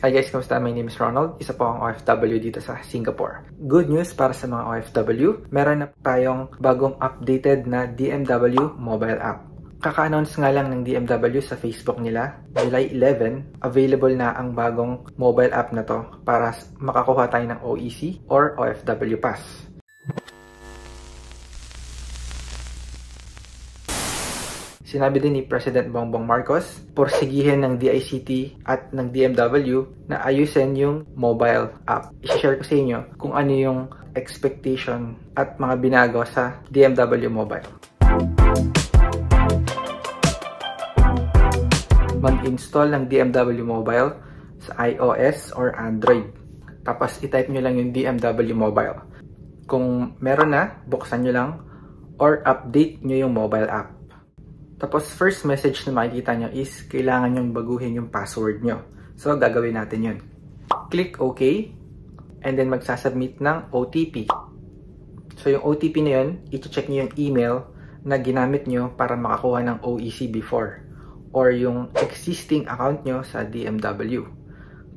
Hi guys, kamusta? My name is Ronald. Isa po akong OFW dito sa Singapore. Good news para sa mga OFW, meron na tayong bagong updated na DMW mobile app. Kaka-announce nga lang ng DMW sa Facebook nila, July 11, available na ang bagong mobile app na to para makakuha tayo ng OEC or OFW Pass. Sinabi din ni President Bongbong Marcos, porsigihin ng DICT at ng DMW na ayusin yung mobile app. I-share ko sa inyo kung ano yung expectation at mga binago sa DMW Mobile. Mag-install ng DMW Mobile sa iOS or Android. Tapos i-type nyo lang yung DMW Mobile. Kung meron na, buksan nyo lang or update nyo yung mobile app. Tapos, first message na makikita nyo is kailangan nyong baguhin yung password nyo. So, gagawin natin yun. Click OK, and then magsasubmit ng OTP. So, yung OTP na yun, i-check nyo yung email na ginamit nyo para makakuha ng OEC before or yung existing account nyo sa DMW.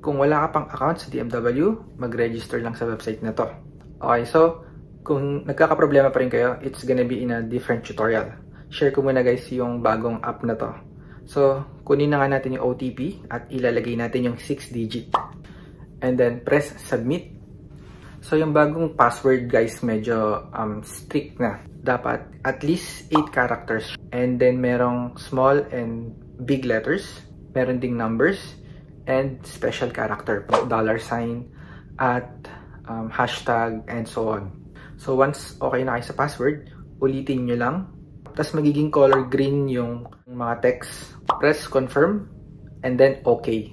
Kung wala ka pang account sa DMW, mag-register lang sa website na to. Okay, so, kung nagkakaproblema pa rin kayo, it's gonna be in a different tutorial. Share ko muna guys yung bagong app na to. So, kunin na nga natin yung OTP at ilalagay natin yung 6-digit. And then, press submit. So, yung bagong password guys, medyo strict na. Dapat at least 8 characters. And then, merong small and big letters. Meron ding numbers and special character. $sign at hashtag and so on. So, once okay na kayo sa password, ulitin nyo lang. Tapos magiging color green yung mga text. Press confirm and then okay.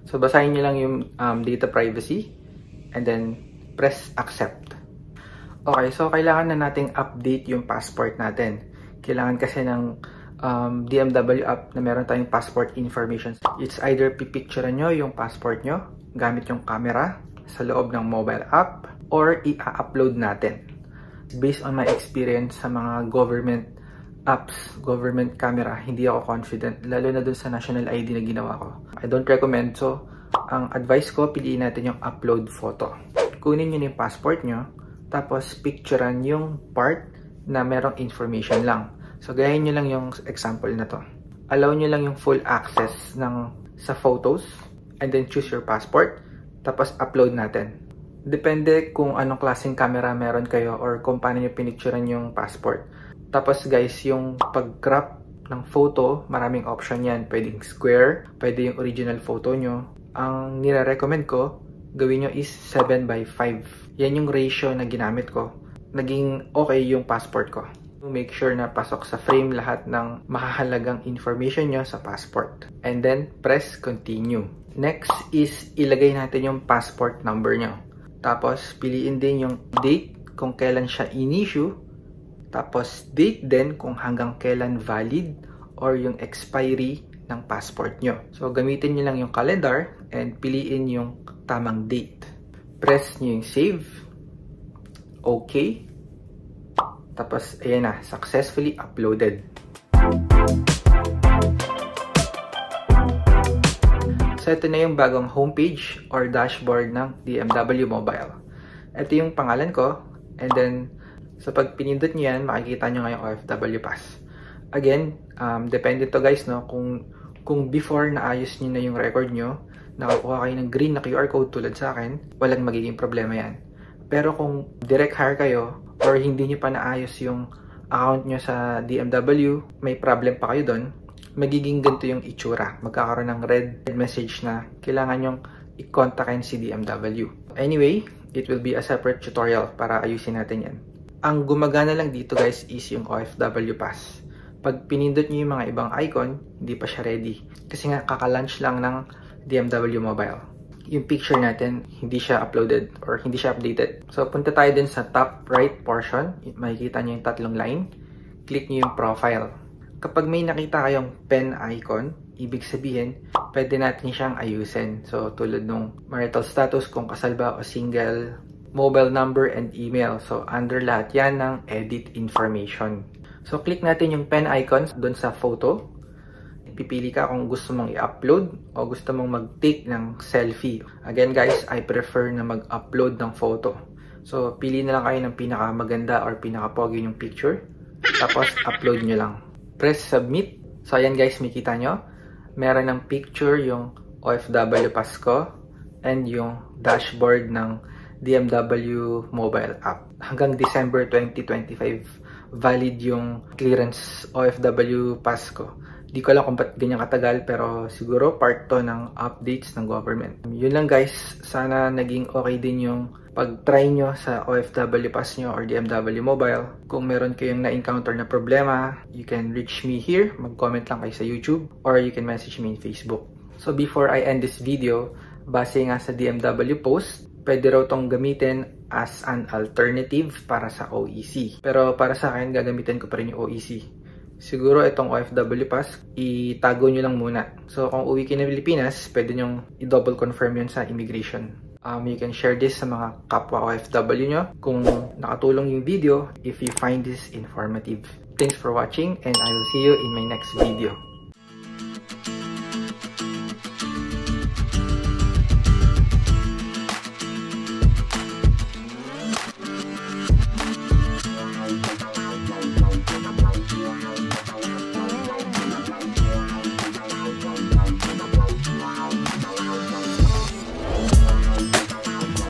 So basahin nyo lang yung data privacy and then press accept. Okay, so kailangan na nating update yung passport natin. Kailangan kasi ng DMW app na meron tayong passport information. It's either pipicturean nyo yung passport nyo gamit yung camera sa loob ng mobile app or i-upload natin. Based on my experience sa mga government apps, government camera, hindi ako confident, lalo na dun sa national ID na ginawa ko. I don't recommend. So, ang advice ko, piliin natin yung upload photo. Kunin nyo yung passport nyo, tapos picturean yung part na merong information lang. So, gayahin nyo lang yung example na to. Allow nyo lang yung full access sa photos, and then choose your passport, tapos upload natin. Depende kung anong klaseng camera meron kayo or kung paano nyo pinicturean yung passport. Tapos guys, yung pag-crop ng photo, maraming option yan. Pwedeng square, pwede yung original photo nyo. Ang nire-recommend ko, gawin nyo is 7:5. Yan yung ratio na ginamit ko. Naging okay yung passport ko. Make sure na pasok sa frame lahat ng mahahalagang information nyo sa passport. And then, press continue. Next is ilagay natin yung passport number nyo. Tapos, piliin din yung date kung kailan siya in-issue. Tapos, date din kung hanggang kailan valid or yung expiry ng passport nyo. So, gamitin nyo lang yung calendar and piliin yung tamang date. Press nyo yung save. Okay. Tapos, ayan na. Successfully uploaded. So, ito na yung bagong homepage or dashboard ng DMW Mobile. Ito yung pangalan ko. And then, so, pag pinindot nyo yan, makikita nyo nga yung OFW Pass. Again, depende to guys, no? Kung before naayos nyo na yung record nyo, nakakuha kayo ng green na QR code tulad sa akin, walang magiging problema yan. Pero kung direct hire kayo, or hindi nyo pa naayos yung account nyo sa DMW, may problem pa kayo doon, magiging ganito yung itsura. Magkakaroon ng red message na kailangan nyong i-contactin si DMW. Anyway, it will be a separate tutorial para ayusin natin yan. Ang gumagana lang dito guys is yung OFW Pass. Pag pinindot nyo yung mga ibang icon, hindi pa siya ready. Kasi nga kaka-launch lang ng DMW Mobile. Yung picture natin, hindi siya uploaded or hindi siya updated. So, punta tayo din sa top right portion. Makikita nyo yung tatlong line. Click nyo yung profile. Kapag may nakita kayong pen icon, ibig sabihin, pwede natin siyang ayusin. So, tulad nung marital status, kung kasal ba o single, mobile number and email. So, under lahat yan ng edit information. So, click natin yung pen icons doon sa photo. Pipili ka kung gusto mong i-upload o gusto mong mag-take ng selfie. Again guys, I prefer na mag-upload ng photo. So, pili na lang kayo ng pinakamaganda or pinaka-pogi yung picture. Tapos, upload nyo lang. Press submit. So, ayan guys, makita nyo. Meron ng picture yung OFW Pass ko and yung dashboard ng DMW mobile app. Hanggang December 2025, valid yung clearance OFW Pass ko. Di ko alam kung ba't ganyan katagal, pero siguro part to ng updates ng government. Yun lang guys, sana naging okay din yung pag-try nyo sa OFW Pass nyo or DMW Mobile. Kung meron kayong na-encounter na problema, you can reach me here. Mag-comment lang kayo sa YouTube or you can message me in Facebook. So before I end this video, base nga sa DMW post, pwede raw tong gamitin as an alternative para sa OEC. Pero para sa akin, gagamitin ko pa rin yung OEC. Siguro itong OFW Pass, itago nyo lang muna. So kung uwi kayo ng Pilipinas, pwede nyong i-double confirm yun sa immigration. You can share this sa mga kapwa OFW nyo kung nakatulong yung video if you find this informative. Thanks for watching and I will see you in my next video.